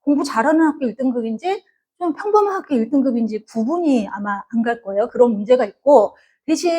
공부 잘하는 학교 1등급인지 좀 평범한 학교 1등급인지 구분이 아마 안 갈 거예요. 그런 문제가 있고, 대신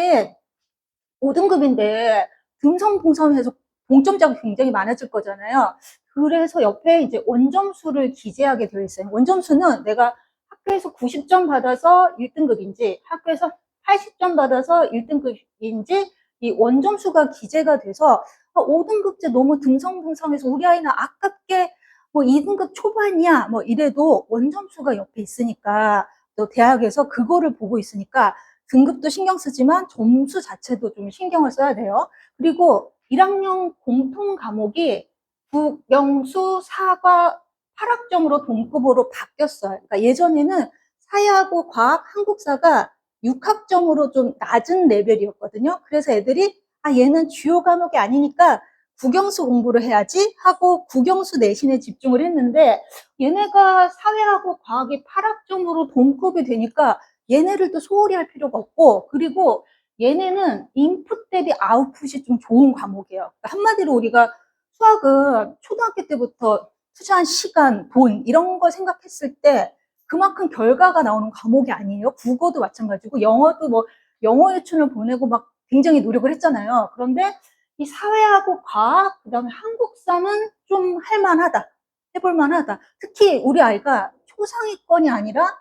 5등급인데 등성봉성해서 동점자가 굉장히 많아질 거잖아요. 그래서 옆에 이제 원점수를 기재하게 되어 있어요. 원점수는 내가 학교에서 90점 받아서 1등급인지 학교에서 80점 받아서 1등급인지 이 원점수가 기재가 돼서 5등급제 너무 등성봉성해서 우리 아이는 아깝게 뭐 2등급 초반이야 뭐 이래도 원점수가 옆에 있으니까 또 대학에서 그거를 보고 있으니까 등급도 신경 쓰지만 점수 자체도 좀 신경을 써야 돼요. 그리고 1학년 공통 과목이 국영수, 사과, 8학점으로 동급으로 바뀌었어요. 그러니까 예전에는 사회하고 과학, 한국사가 6학점으로 좀 낮은 레벨이었거든요. 그래서 애들이 얘는 주요 과목이 아니니까 국영수 공부를 해야지 하고 국영수 내신에 집중을 했는데 얘네가 사회하고 과학이 8학점으로 동급이 되니까 얘네를 또 소홀히 할 필요가 없고, 그리고 얘네는 인풋 대비 아웃풋이 좀 좋은 과목이에요. 그러니까 한마디로 우리가 수학은 초등학교 때부터 투자한 시간, 돈 이런 거 생각했을 때 그만큼 결과가 나오는 과목이 아니에요. 국어도 마찬가지고 영어도 뭐 영어 유치원을 보내고 막 굉장히 노력을 했잖아요. 그런데 이 사회하고 과학, 그다음에 한국사는 좀 할만하다, 해볼만하다. 특히 우리 아이가 초상위권이 아니라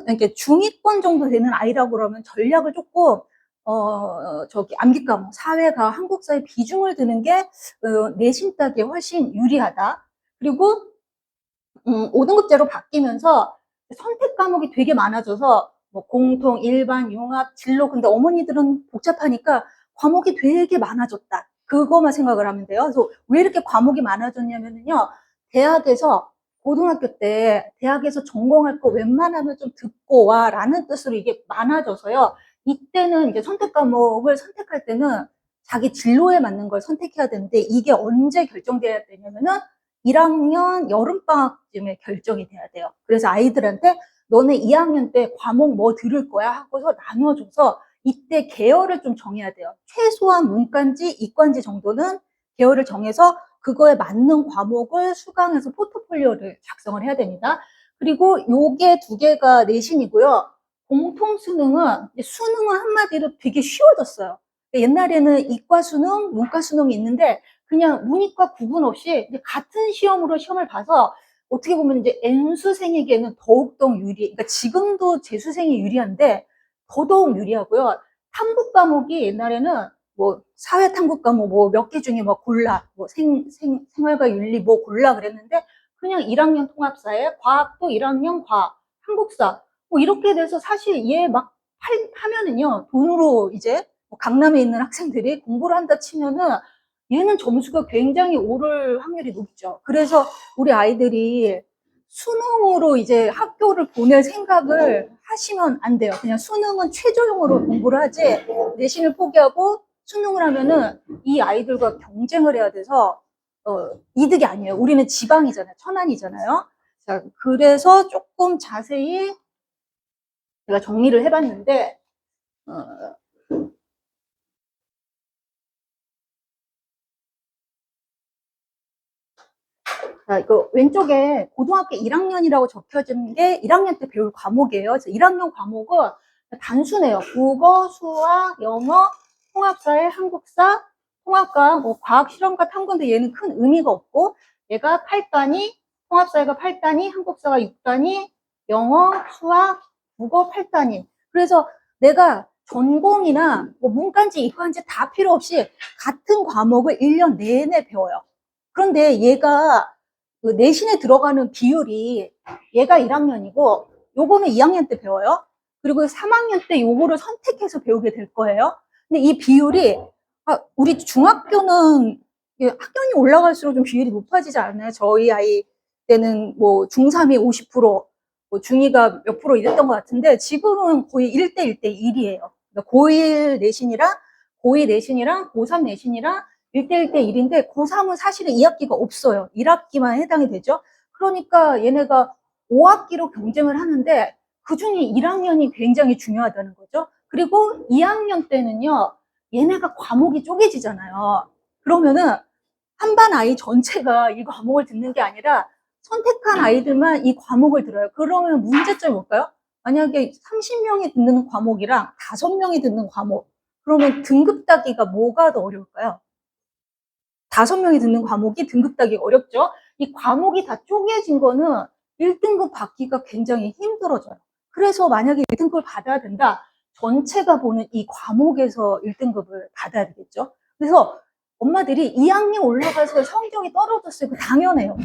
이렇게 중위권 정도 되는 아이라고 그러면 전략을 조금, 암기 과목, 사회가 한국사에 비중을 두는 게, 내신 따기에 훨씬 유리하다. 그리고, 5등급제로 바뀌면서 선택 과목이 되게 많아져서, 뭐, 공통, 일반, 융합, 진로. 근데 어머니들은 복잡하니까 과목이 되게 많아졌다. 그거만 생각을 하면 돼요. 그래서 왜 이렇게 과목이 많아졌냐면요. 대학에서 고등학교 때 대학에서 전공할 거 웬만하면 좀 듣고 와 라는 뜻으로 이게 많아져서요. 이때는 이제 선택 과목을 선택할 때는 자기 진로에 맞는 걸 선택해야 되는데 이게 언제 결정돼야 되냐면은 1학년 여름방학쯤에 결정이 돼야 돼요. 그래서 아이들한테 너네 2학년 때 과목 뭐 들을 거야 하고서 나눠줘서 이때 계열을 좀 정해야 돼요. 최소한 문과인지 이과인지 정도는 계열을 정해서 그거에 맞는 과목을 수강해서 포트폴리오를 작성을 해야 됩니다. 그리고 요게 두 개가 내신이고요. 공통 수능은 한마디로 되게 쉬워졌어요. 옛날에는 이과 수능, 문과 수능이 있는데 그냥 문이과 구분 없이 같은 시험으로 시험을 봐서 어떻게 보면 이제 N수생에게는 더욱더 유리. 그러니까 지금도 재수생이 유리한데 더더욱 유리하고요. 탐구 과목이 옛날에는 뭐 사회 탐구 과목 뭐 몇 개 중에 뭐 골라, 뭐 생활과 윤리 뭐 골라 그랬는데 그냥 1학년 통합사에 과학도 1학년 과학, 한국사 뭐 이렇게 돼서 사실 얘 막 하면은요 돈으로 이제 뭐 강남에 있는 학생들이 공부를 한다 치면은 얘는 점수가 굉장히 오를 확률이 높죠. 그래서 우리 아이들이 수능으로 이제 학교를 보낼 생각을 하시면 안 돼요. 그냥 수능은 최저용으로 공부를 하지 내신을 포기하고 수능을 하면은 이 아이들과 경쟁을 해야 돼서 이득이 아니에요. 우리는 지방이잖아요. 천안이잖아요. 자, 그래서 조금 자세히 제가 정리를 해봤는데 어, 자, 이거 왼쪽에 고등학교 1학년이라고 적혀진 게 1학년 때 배울 과목이에요. 그래서 1학년 과목은 단순해요. 국어, 수학, 영어, 통합사회, 한국사, 통합과 뭐 과학, 실험과 탐구인데 얘는 큰 의미가 없고 얘가 8단위, 통합사회가 8단위, 한국사가 6단위, 영어, 수학, 국어 8단위. 그래서 내가 전공이나 뭐 문과인지 이과인지 다 필요 없이 같은 과목을 1년 내내 배워요. 그런데 얘가 그 내신에 들어가는 비율이 얘가 1학년이고 요거는 2학년 때 배워요. 그리고 3학년 때 요거를 선택해서 배우게 될 거예요. 근데 이 비율이 우리 중학교는 학년이 올라갈수록 좀 비율이 높아지지 않나요? 저희 아이 때는 뭐 중3이 50%, 뭐 중2가 몇 프로 이랬던 것 같은데 지금은 거의 1대 1대 1이에요. 그러니까 고2 내신이랑 고3 내신이랑 1대 1대 1인데 고3은 사실은 2학기가 없어요. 1학기만 해당이 되죠. 그러니까 얘네가 5학기로 경쟁을 하는데 그중에 1학년이 굉장히 중요하다는 거죠. 그리고 2학년 때는요. 얘네가 과목이 쪼개지잖아요. 그러면은 한 반 아이 전체가 이 과목을 듣는 게 아니라 선택한 아이들만 이 과목을 들어요. 그러면 문제점이 뭘까요? 만약에 30명이 듣는 과목이랑 5명이 듣는 과목, 그러면 등급 따기가 뭐가 더 어려울까요? 5명이 듣는 과목이 등급 따기가 어렵죠? 이 과목이 다 쪼개진 거는 1등급 받기가 굉장히 힘들어져요. 그래서 만약에 1등급을 받아야 된다, 전체가 보는 이 과목에서 1등급을 받아야 되겠죠? 그래서 엄마들이 2학년 올라가서 성적이 떨어졌어요. 그 당연해요.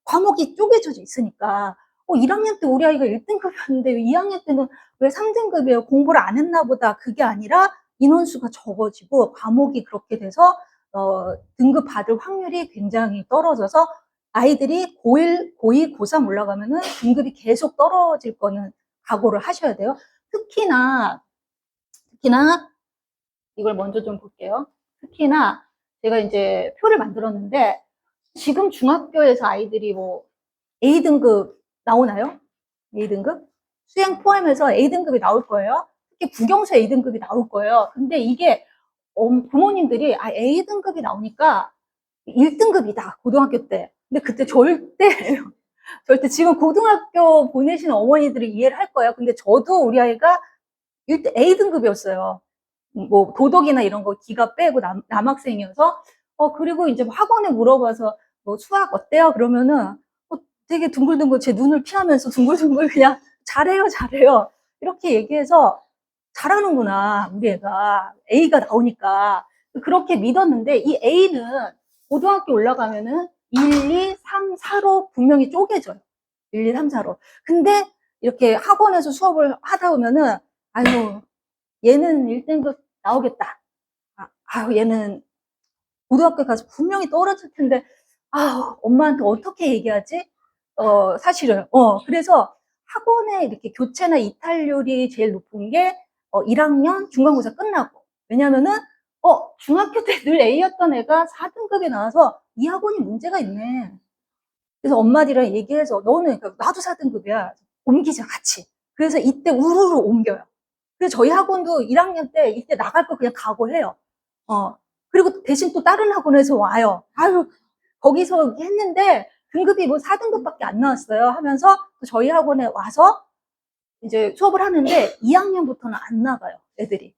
과목이 쪼개져 있으니까. 1학년 때 우리 아이가 1등급이었는데 2학년 때는 왜 3등급이에요? 공부를 안 했나 보다. 그게 아니라 인원수가 적어지고 과목이 그렇게 돼서 등급 받을 확률이 굉장히 떨어져서 아이들이 고1, 고2, 고3 올라가면은 등급이 계속 떨어질 거는 각오를 하셔야 돼요. 특히나 이걸 먼저 좀 볼게요. 특히나 제가 이제 표를 만들었는데 지금 중학교에서 아이들이 뭐 A등급 나오나요? A등급? 수행 포함해서 A등급이 나올 거예요. 특히 국영수 A등급이 나올 거예요. 근데 이게 부모님들이 A등급이 나오니까 1등급이다, 고등학교 때. 근데 그때 절대 지금 고등학교 보내시는 어머니들이 이해를 할 거예요. 근데 저도 우리 아이가 A등급이었어요. 뭐 도덕이나 이런 거 기가 빼고 남학생이어서 그리고 이제 학원에 물어봐서 뭐 수학 어때요? 그러면은 되게 둥글둥글 제 눈을 피하면서 둥글둥글 그냥 잘해요 이렇게 얘기해서 잘하는구나 우리 애가 A가 나오니까 그렇게 믿었는데 이 A는 고등학교 올라가면은 1, 2, 3, 4로 분명히 쪼개져요. 1, 2, 3, 4로. 근데 이렇게 학원에서 수업을 하다 보면은 아유 얘는 1등급 나오겠다. 얘는 고등학교 가서 분명히 떨어질 텐데, 엄마한테 어떻게 얘기하지? 사실은. 그래서 학원에 이렇게 교체나 이탈률이 제일 높은 게, 1학년 중간고사 끝나고. 왜냐면은, 중학교 때 늘 A였던 애가 4등급에 나와서 이 학원이 문제가 있네. 그래서 엄마들이랑 얘기해서, 너는, 나도 4등급이야. 옮기자, 같이. 그래서 이때 우르르 옮겨요. 그래서 저희 학원도 1학년 때 이때 나갈 거 그냥 각오해요. 그리고 대신 또 다른 학원에서 와요. 거기서 했는데 등급이 뭐 4등급밖에 안 나왔어요 하면서 또 저희 학원에 와서 이제 수업을 하는데 2학년부터는 안 나가요, 애들이.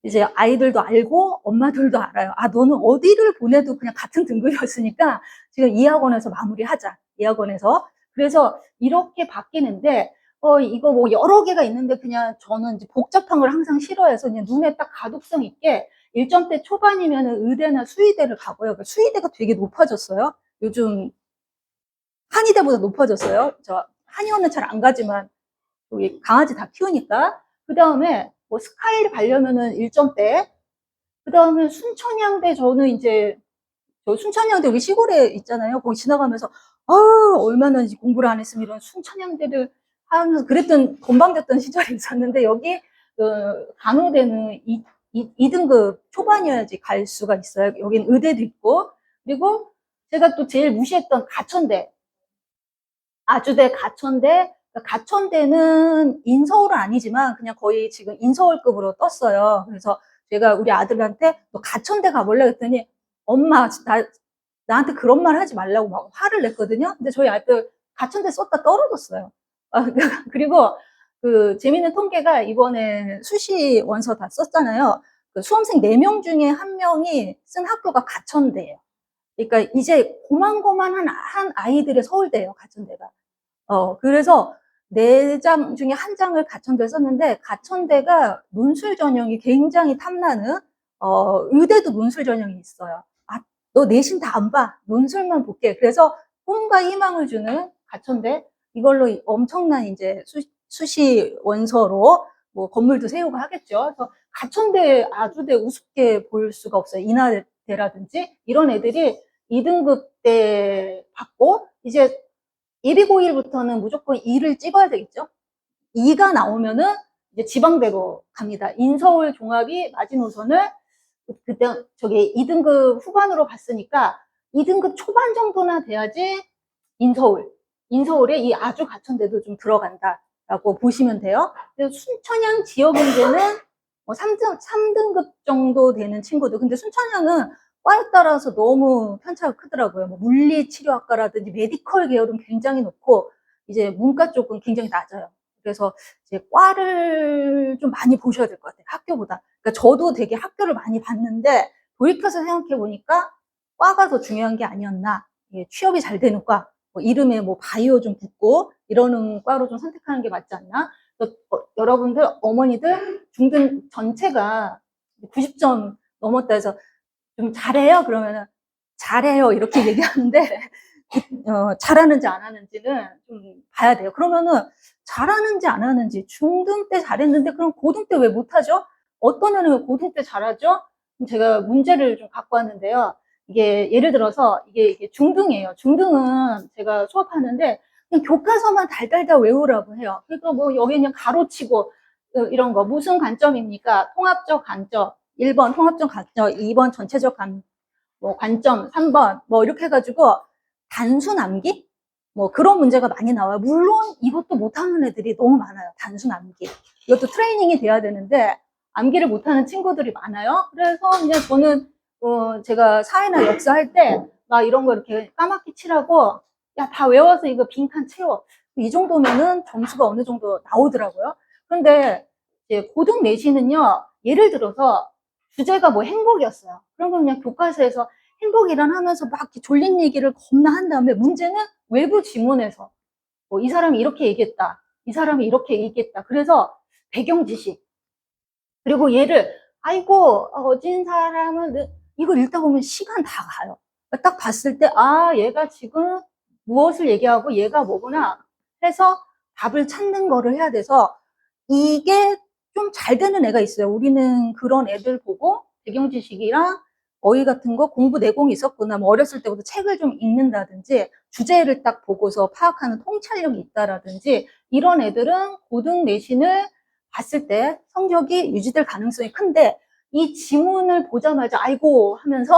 이제 아이들도 알고 엄마들도 알아요. 너는 어디를 보내도 그냥 같은 등급이었으니까 지금 이 학원에서 마무리하자. 이 학원에서. 그래서 이렇게 바뀌는데 이거 뭐 여러 개가 있는데 그냥 저는 이제 복잡한 걸 항상 싫어해서 그냥 눈에 딱 가독성 있게 1점대 초반이면은 의대나 수의대를 가고요. 그러니까 수의대가 되게 높아졌어요. 요즘 한의대보다 높아졌어요. 저 한의원은 잘 안 가지만 여기 강아지 다 키우니까. 그 다음에 뭐 스카이를 가려면은 1점대. 그 다음에 순천향대 저는 이제 저 순천향대 여기 시골에 있잖아요. 거기 지나가면서 얼마나 이제 공부를 안 했으면 이런 순천향대를 하면서 그랬던 건방졌던 시절이 있었는데 여기 간호대는 2등급 초반이어야지 갈 수가 있어요. 여긴 의대도 있고 그리고 제가 또 제일 무시했던 가천대 아주대 가천대 가천대는 인서울은 아니지만 그냥 거의 지금 인서울급으로 떴어요. 그래서 제가 우리 아들한테 너 가천대 가볼래? 그랬더니 엄마 나한테 그런 말 하지 말라고 막 화를 냈거든요. 근데 저희 아들 가천대 썼다 떨어졌어요. 그리고 그 재밌는 통계가 이번에 수시 원서 다 썼잖아요. 그 수험생 4명 중에 1명이 쓴 학교가 가천대예요. 그러니까 이제 고만고만한 아이들의 서울대예요, 가천대가. 그래서 4장 중에 1장을 가천대에 썼는데 가천대가 논술 전형이 굉장히 탐나는 의대도 논술 전형이 있어요. 너 내신 다 안 봐. 논술만 볼게. 그래서 꿈과 희망을 주는 가천대 이걸로 엄청난 이제 수시 원서로 뭐 건물도 세우고 하겠죠. 그래서 가천대 아주대 우습게 볼 수가 없어요. 인하대라든지 이런 애들이 2등급대 받고 이제 예비고1부터는 무조건 2를 찍어야 되겠죠. 2가 나오면은 이제 지방대로 갑니다. 인서울 종합이 마지노선을 그때 저기 2등급 후반으로 봤으니까 2등급 초반 정도나 돼야지 인서울에 이 아주 가천대도 좀 들어간다라고 보시면 돼요. 순천향 지역 문제는 뭐 3등급 정도 되는 친구들. 근데 순천향은 과에 따라서 너무 편차가 크더라고요. 뭐 물리치료학과라든지 메디컬 계열은 굉장히 높고 이제 문과 쪽은 굉장히 낮아요. 그래서 이제 과를 좀 많이 보셔야 될 것 같아요. 학교보다. 그러니까 저도 되게 학교를 많이 봤는데 돌이켜서 생각해 보니까 과가 더 중요한 게 아니었나. 예, 취업이 잘 되는 과, 뭐 이름에 뭐 바이오 좀 붙고 이러는 과로 좀 선택하는 게 맞지 않나. 여러분들 어머니들 중등 전체가 90점 넘었다 해서 좀 잘해요? 그러면은 잘해요 이렇게 얘기하는데 잘하는지 안 하는지는 좀 봐야 돼요. 그러면은 잘하는지 안 하는지 중등 때 잘했는데 그럼 고등 때 왜 못하죠? 어떤 애는 왜 고등 때 잘하죠? 제가 문제를 좀 갖고 왔는데요. 이게 예를 들어서 이게 중등이에요. 중등은 제가 수업하는데 그냥 교과서만 달달달 외우라고 해요. 그러니까 뭐 여기 그냥 가로치고 이런 거 무슨 관점입니까? 통합적 관점 1번 통합적 관점 2번 전체적 뭐 관점 3번 뭐 이렇게 해가지고 단순 암기? 뭐 그런 문제가 많이 나와요. 물론 이것도 못하는 애들이 너무 많아요. 단순 암기. 이것도 트레이닝이 돼야 되는데 암기를 못하는 친구들이 많아요. 그래서 그냥 저는 제가 사회나 역사 할 때 막 이런 거 이렇게 까맣게 칠하고 야, 다 외워서 이거 빈칸 채워. 이 정도면은 점수가 어느 정도 나오더라고요. 그런데 이제 고등 내신은요, 예를 들어서 주제가 뭐 행복이었어요. 그런 거 그냥 교과서에서 행복이란 하면서 막 이렇게 졸린 얘기를 겁나 한 다음에 문제는 외부 지문에서 뭐 이 사람이 이렇게 얘기했다. 이 사람이 이렇게 얘기했다. 그래서 배경 지식. 그리고 얘를 아이고 어진 사람은 이걸 읽다 보면 시간 다 가요. 딱 봤을 때 아 얘가 지금 무엇을 얘기하고 얘가 뭐구나 해서 답을 찾는 거를 해야 돼서 이게 좀 잘 되는 애가 있어요. 우리는 그런 애들 보고 배경 지식이랑 어휘 같은 거 공부 내공이 있었구나. 뭐 어렸을 때부터 책을 좀 읽는다든지 주제를 딱 보고서 파악하는 통찰력이 있다라든지 이런 애들은 고등 내신을 봤을 때 성적이 유지될 가능성이 큰데 이 지문을 보자마자 아이고 하면서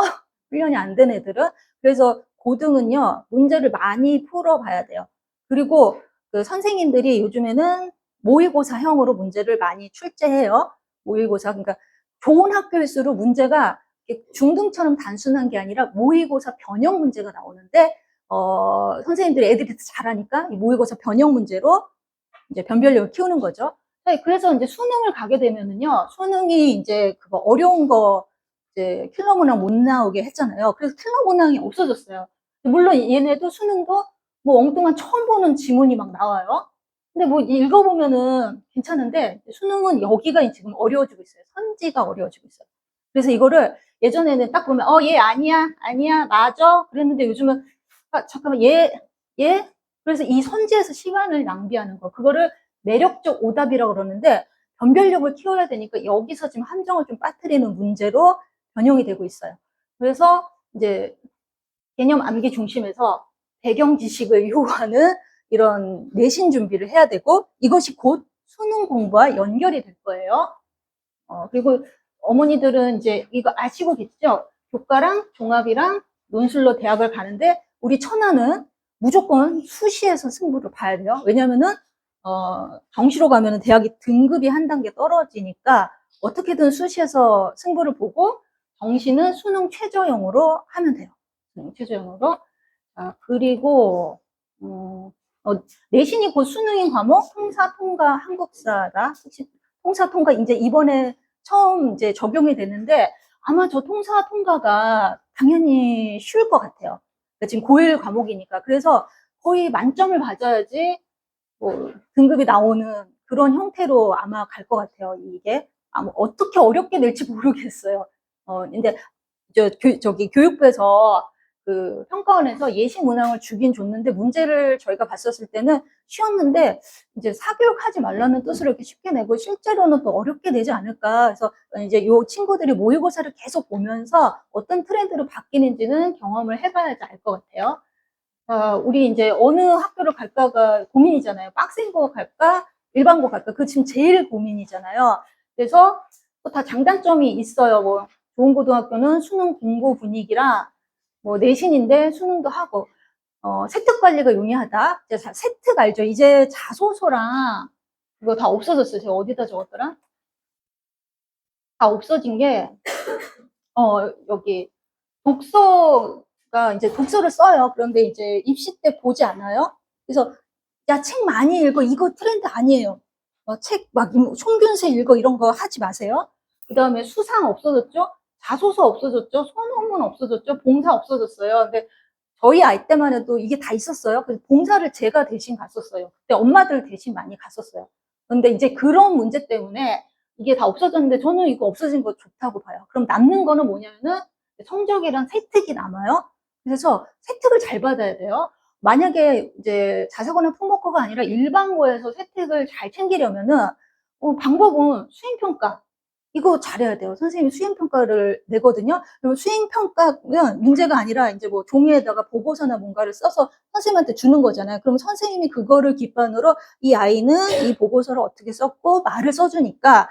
훈련이 안 된 애들은 그래서 고등은요 문제를 많이 풀어봐야 돼요. 그리고 그 선생님들이 요즘에는 모의고사형으로 문제를 많이 출제해요. 모의고사 그러니까 좋은 학교일수록 문제가 중등처럼 단순한 게 아니라 모의고사 변형 문제가 나오는데 선생님들이 애들이 잘하니까 이 모의고사 변형 문제로 이제 변별력을 키우는 거죠. 네, 그래서 이제 수능을 가게 되면은요, 수능이 이제 그거 어려운 거 이제 킬러 문항 못 나오게 했잖아요. 그래서 킬러 문항이 없어졌어요. 물론 얘네도 수능도 뭐 엉뚱한 처음 보는 지문이 막 나와요. 근데 뭐 읽어보면은 괜찮은데 수능은 여기가 지금 어려워지고 있어요. 선지가 어려워지고 있어요. 그래서 이거를 예전에는 딱 보면 얘 아니야, 아니야, 맞아. 그랬는데 요즘은 아, 잠깐만 얘 그래서 이 선지에서 시간을 낭비하는 거 그거를 매력적 오답이라고 그러는데 변별력을 키워야 되니까 여기서 지금 함정을 좀 빠뜨리는 문제로 변형이 되고 있어요. 그래서 이제 개념 암기 중심에서 배경 지식을 요구하는 이런 내신 준비를 해야 되고 이것이 곧 수능 공부와 연결이 될 거예요. 그리고 어머니들은 이제 이거 아시고 계시죠? 교과랑 종합이랑 논술로 대학을 가는데 우리 천안은 무조건 수시에서 승부를 봐야 돼요. 왜냐면은 정시로 가면은 대학이 등급이 한 단계 떨어지니까 어떻게든 수시에서 승부를 보고 정시는 수능 최저형으로 하면 돼요. 수능 최저형으로. 그리고 내신이 곧 수능인 과목 통사, 통과, 한국사다. 통사, 통과 이제 이번에 처음 이제 적용이 되는데 아마 저 통사, 통과가 당연히 쉬울 것 같아요. 그러니까 지금 고1 과목이니까. 그래서 거의 만점을 받아야지 뭐 등급이 나오는 그런 형태로 아마 갈 것 같아요. 이게 아마 어떻게 어렵게 낼지 모르겠어요. 근데 저기 교육부에서 그 평가원에서 예시 문항을 주긴 줬는데 문제를 저희가 봤었을 때는 쉬웠는데 이제 사교육하지 말라는 뜻으로 이렇게 쉽게 내고 실제로는 또 어렵게 내지 않을까. 그래서 이제 요 친구들이 모의고사를 계속 보면서 어떤 트렌드로 바뀌는지는 경험을 해봐야지 알 것 같아요. 우리 이제 어느 학교를 갈까가 고민이잖아요. 빡센 거 갈까? 일반 거 갈까? 그 지금 제일 고민이잖아요. 그래서 또 다 장단점이 있어요. 뭐 좋은 고등학교는 수능 공부 분위기랑 뭐 내신인데 수능도 하고 세특 관리가 용이하다. 세특 알죠? 이제 자소서랑 이거 다 없어졌어요. 제가 어디다 적었더라? 다 없어진 게 여기 독서가 이제 독서를 써요. 그런데 이제 입시 때 보지 않아요. 그래서 야, 책 많이 읽어. 이거 트렌드 아니에요. 책 막 총균세 읽어 이런 거 하지 마세요. 그 다음에 수상 없어졌죠? 자소서 없어졌죠? 소논문 없어졌죠? 봉사 없어졌어요. 근데 저희 아이 때만 해도 이게 다 있었어요. 그래서 봉사를 제가 대신 갔었어요. 그때 엄마들 대신 많이 갔었어요. 근데 이제 그런 문제 때문에 이게 다 없어졌는데 저는 이거 없어진 거 좋다고 봐요. 그럼 남는 거는 뭐냐면은 성적이랑 세특이 남아요. 그래서 세특을 잘 받아야 돼요. 만약에 이제 자사고나 특목고가 아니라 일반고에서 세특을 잘 챙기려면은 방법은 수행평가. 이거 잘해야 돼요. 선생님이 수행평가를 내거든요. 그럼 수행평가는 문제가 아니라 이제 뭐 종이에다가 보고서나 뭔가를 써서 선생님한테 주는 거잖아요. 그럼 선생님이 그거를 기반으로 이 아이는 이 보고서를 어떻게 썼고 말을 써주니까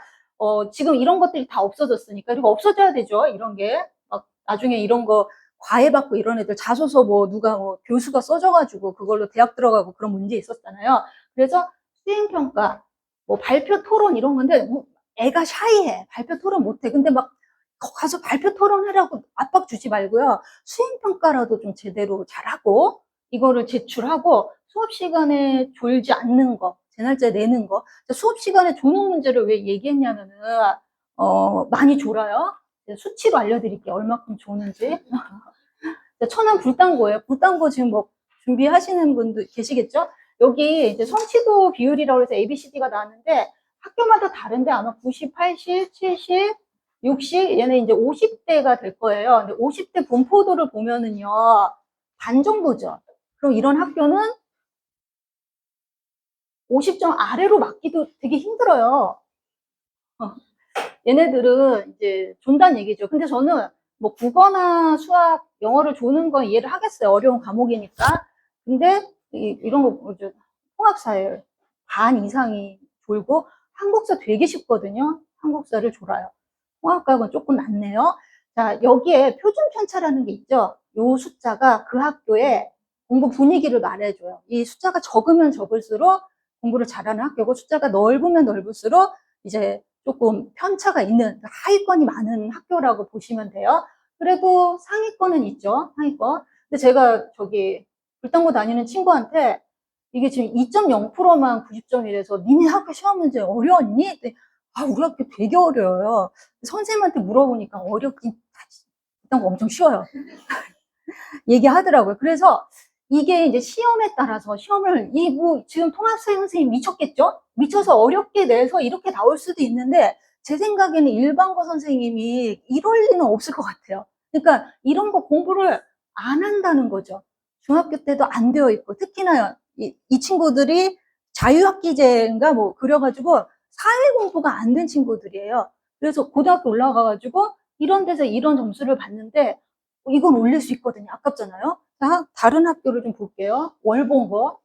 지금 이런 것들이 다 없어졌으니까 그리고 없어져야 되죠. 이런 게 막 나중에 이런 거 과외받고 이런 애들 자소서 뭐 누가 뭐 교수가 써줘가지고 그걸로 대학 들어가고 그런 문제 있었잖아요. 그래서 수행평가, 뭐 발표 토론 이런 건데 뭐 애가 샤이해. 발표 토론 못해. 근데 막 가서 발표 토론하라고 압박 주지 말고요. 수행평가라도 좀 제대로 잘하고 이거를 제출하고 수업 시간에 졸지 않는 거, 제 날짜에 내는 거. 수업 시간에 조는 문제를 왜 얘기했냐면은 많이 졸아요. 수치로 알려드릴게요. 얼마큼 조는지. 천안 굴단고예요. 굴단고 지금 뭐 준비하시는 분들 계시겠죠? 여기 이제 성취도 비율이라고 해서 ABCD가 나왔는데 학교마다 다른데 아마 90, 80, 70, 60 얘네 이제 50대가 될 거예요. 근데 50대 분포도를 보면은요 반 정도죠. 그럼 이런 학교는 50점 아래로 맞기도 되게 힘들어요. 얘네들은 이제 존다는 얘기죠. 근데 저는 뭐 국어나 수학, 영어를 조는 건 이해를 하겠어요. 어려운 과목이니까. 근데 이런 거 통합사회 반 이상이 졸고 한국사 되게 쉽거든요. 한국사를 졸아요. 통합과학은 조금 낫네요. 자, 여기에 표준 편차라는 게 있죠. 요 숫자가 그 학교의 공부 분위기를 말해줘요. 이 숫자가 적으면 적을수록 공부를 잘하는 학교고 숫자가 넓으면 넓을수록 이제 조금 편차가 있는 하위권이 많은 학교라고 보시면 돼요. 그래도 상위권은 있죠. 상위권. 근데 제가 저기 불당고 다니는 친구한테 이게 지금 2.0%만 90점이라서 니네 학교 시험 문제 어려웠니? 아, 우리 학교 되게 어려워요. 선생님한테 물어보니까 어렵긴 불당고 엄청 쉬워요. 얘기하더라고요. 그래서 이게 이제 시험에 따라서 시험을 뭐 지금 통합사회 선생님 미쳤겠죠? 미쳐서 어렵게 내서 이렇게 나올 수도 있는데 제 생각에는 일반고 선생님이 이럴 리는 없을 것 같아요. 그러니까 이런 거 공부를 안 한다는 거죠. 중학교 때도 안 되어 있고 특히나 이 친구들이 자유학기제인가 뭐 그래가지고 사회 공부가 안 된 친구들이에요. 그래서 고등학교 올라가가지고 이런 데서 이런 점수를 받는데 이건 올릴 수 있거든요. 아깝잖아요. 자, 다른 학교를 좀 볼게요. 월봉고.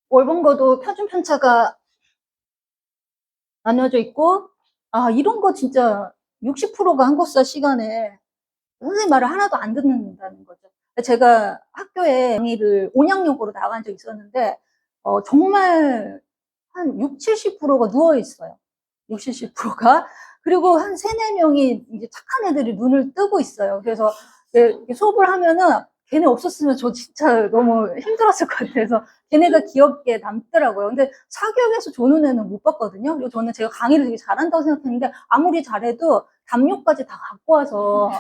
월봉고도 표준 편차가 나눠져 있고, 아, 이런 거 진짜 60%가 한국사 시간에 선생님 말을 하나도 안 듣는다는 거죠. 제가 학교에 강의를 온양용으로 나간 적 있었는데, 정말 한 6, 70%가 누워 있어요. 6, 70%가. 그리고 한 3, 4명이 이제 착한 애들이 눈을 뜨고 있어요. 그래서 수업을 하면은 걔네 없었으면 저 진짜 너무 힘들었을 것 같아서 걔네가 귀엽게 남더라고요. 근데 사교육에서 조는 애는 못 봤거든요. 그리고 저는 제가 강의를 되게 잘한다고 생각했는데 아무리 잘해도 담요까지 다 갖고 와서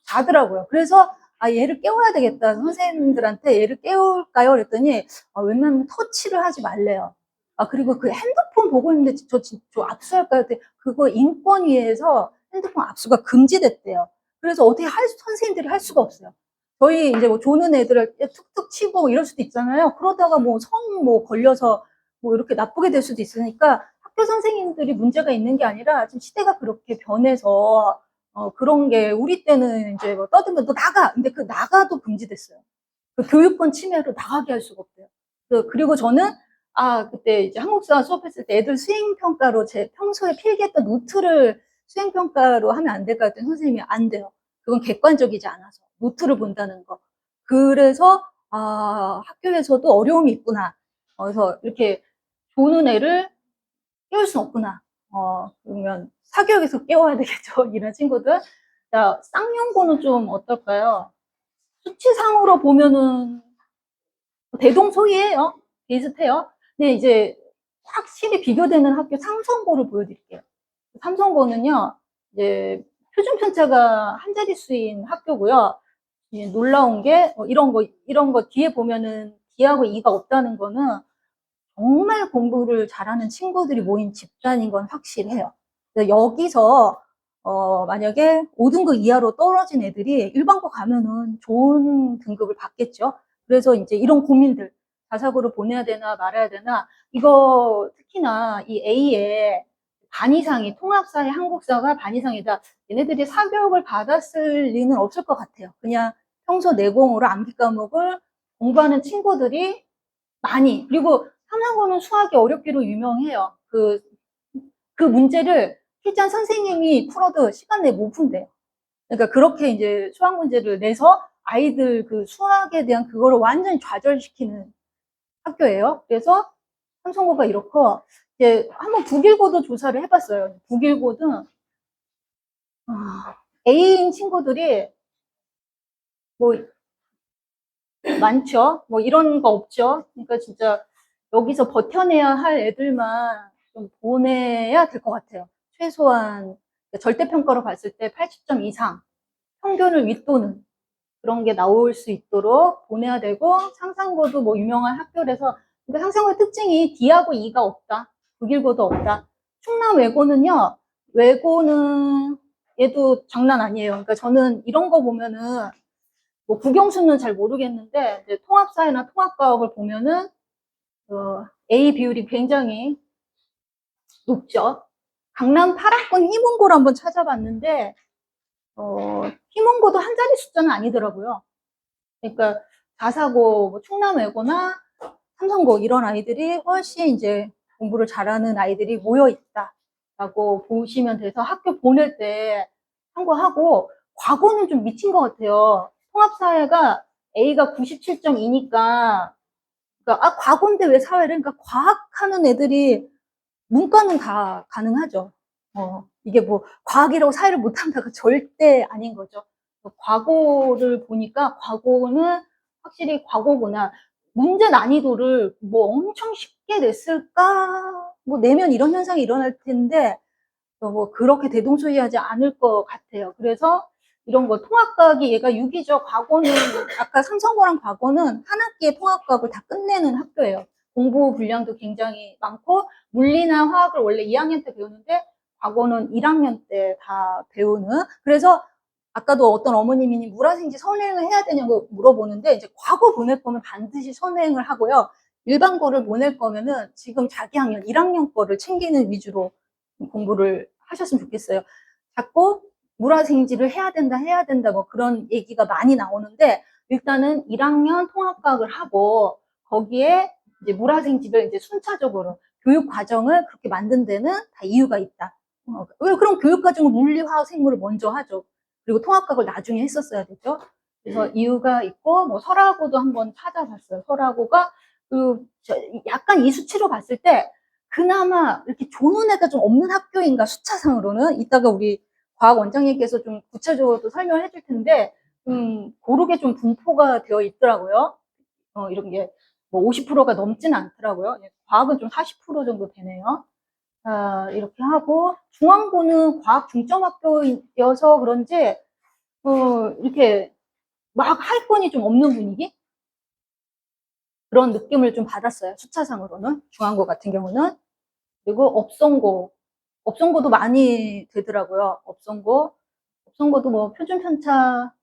자더라고요. 그래서 아, 얘를 깨워야 되겠다. 선생님들한테 얘를 깨울까요? 그랬더니 웬만하면 터치를 하지 말래요. 아, 그리고 그 핸드폰 보고 있는데 저 압수할까요? 그거 인권위에서 핸드폰 압수가 금지됐대요. 그래서 어떻게 선생님들이 할 수가 없어요. 저희 이제 뭐 조는 애들을 툭툭 치고 이럴 수도 있잖아요. 그러다가 뭐 성 뭐 걸려서 뭐 이렇게 나쁘게 될 수도 있으니까 학교 선생님들이 문제가 있는 게 아니라 지금 시대가 그렇게 변해서 그런 게 우리 때는 이제 뭐 떠들면 너 나가! 근데 그 나가도 금지됐어요. 그 교육권 침해로 나가게 할 수가 없대요. 그리고 저는 그때 이제 한국사 수업했을 때 애들 수행평가로 제 평소에 필기했던 노트를 수행평가로 하면 안 될까 했더니 선생님이 안 돼요. 그건 객관적이지 않아서. 노트를 본다는 거. 그래서, 학교에서도 어려움이 있구나. 그래서 이렇게 조는 애를 깨울 수 없구나. 그러면 사교육에서 깨워야 되겠죠. 이런 친구들. 자, 쌍용고는 좀 어떨까요? 수치상으로 보면은 대동소이해요. 비슷해요. 근데 이제 확실히 비교되는 학교 삼성고를 보여드릴게요. 삼성고는요, 이제 표준 편차가 한 자릿수인 학교고요. 놀라운 게 이런 거 뒤에 보면은 D하고 E가 없다는 거는 정말 공부를 잘하는 친구들이 모인 집단인 건 확실해요. 여기서 만약에 5등급 이하로 떨어진 애들이 일반고 가면은 좋은 등급을 받겠죠. 그래서 이제 이런 고민들, 자사고를 보내야 되나 말아야 되나, 이거 특히나 이 A에 반 이상이 통합사회 한국사가 반 이상이다. 얘네들이 사교육을 받았을 리는 없을 것 같아요. 그냥 평소 내공으로 암기 과목을 공부하는 친구들이 많이, 그리고 삼성고는 수학이 어렵기로 유명해요. 그 문제를 실전 선생님이 풀어도 시간 내에 못 푼대요. 그러니까 그렇게 이제 수학 문제를 내서 아이들 그 수학에 대한 그거를 완전히 좌절시키는 학교예요. 그래서 삼성고가 이렇고, 이제 한번 북일고도 조사를 해봤어요. 북일고는, A인 친구들이 뭐 많죠. 뭐 이런 거 없죠. 그러니까 진짜 여기서 버텨내야 할 애들만 좀 보내야 될 것 같아요. 최소한 절대평가로 봤을 때 80점 이상, 평균을 윗도는 그런 게 나올 수 있도록 보내야 되고, 상상고도 뭐 유명한 학교라서, 그러니까 상상고의 특징이 D하고 E가 없다. 북일고도 없다. 충남 외고는요, 외고는 얘도 장난 아니에요. 그러니까 저는 이런 거 보면은 뭐 국영수는 잘 모르겠는데 이제 통합사회나 통합과학을 보면은 A 비율이 굉장히 높죠. 강남 8학번 희문고를 한번 찾아봤는데 희문고도 한 자리 숫자는 아니더라고요. 그러니까 자사고, 뭐 충남외고나 삼성고 이런 아이들이 훨씬 이제 공부를 잘하는 아이들이 모여 있다라고 보시면 돼서 학교 보낼 때 참고하고, 과거는 좀 미친 것 같아요. 통합사회가 A가 97.2니까 그러니까 과거인데 왜 사회를, 그러니까 과학하는 애들이 문과는 다 가능하죠. 이게 뭐 과학이라고 사회를 못한다가 절대 아닌 거죠. 과거를 보니까 과거는 확실히 과거구나. 문제 난이도를 뭐 엄청 쉽게 냈을까? 뭐 내면 이런 현상이 일어날 텐데 뭐 그렇게 대동소이하지 않을 것 같아요. 그래서 이런 거 통합과학이 얘가 6이죠. 과거는 아까 삼성고랑 과거는 한 학기에 통합과학을 다 끝내는 학교예요. 공부 분량도 굉장히 많고 물리나 화학을 원래 2학년 때 배우는데 과거는 1학년 때 다 배우는. 그래서 아까도 어떤 어머님이 물화생지 선행을 해야 되냐고 물어보는데 이제 과거 보낼 거면 반드시 선행을 하고요. 일반고를 보낼 거면은 지금 자기 학년 1학년 거를 챙기는 위주로 공부를 하셨으면 좋겠어요. 자꾸 물화생지를 해야 된다 뭐 그런 얘기가 많이 나오는데 일단은 1학년 통합과학을 하고 거기에 이제 물화생지를 이제 순차적으로 교육 과정을 그렇게 만든 데는 다 이유가 있다. 왜 그럼 교육 과정을 물리, 화학, 생물을 먼저 하죠. 그리고 통합과학을 나중에 했었어야 되죠. 그래서 이유가 있고 뭐 설화고도 한번 찾아봤어요. 설화고가 그 약간 이 수치로 봤을 때 그나마 이렇게 조는 애가 좀 없는 학교인가 수차상으로는. 이따가 우리 과학 원장님께서 좀 구체적으로 또 설명을 해줄 텐데 고르게 좀 분포가 되어 있더라고요. 이런 게 뭐 50%가 넘지는 않더라고요. 과학은 좀 40% 정도 되네요. 이렇게 하고 중앙고는 과학 중점학교여서 그런지 이렇게 막 하위권이 좀 없는 분위기? 그런 느낌을 좀 받았어요. 수차상으로는. 중앙고 같은 경우는. 그리고 업성고도 많이 되더라고요. 업성고도 뭐 표준 편차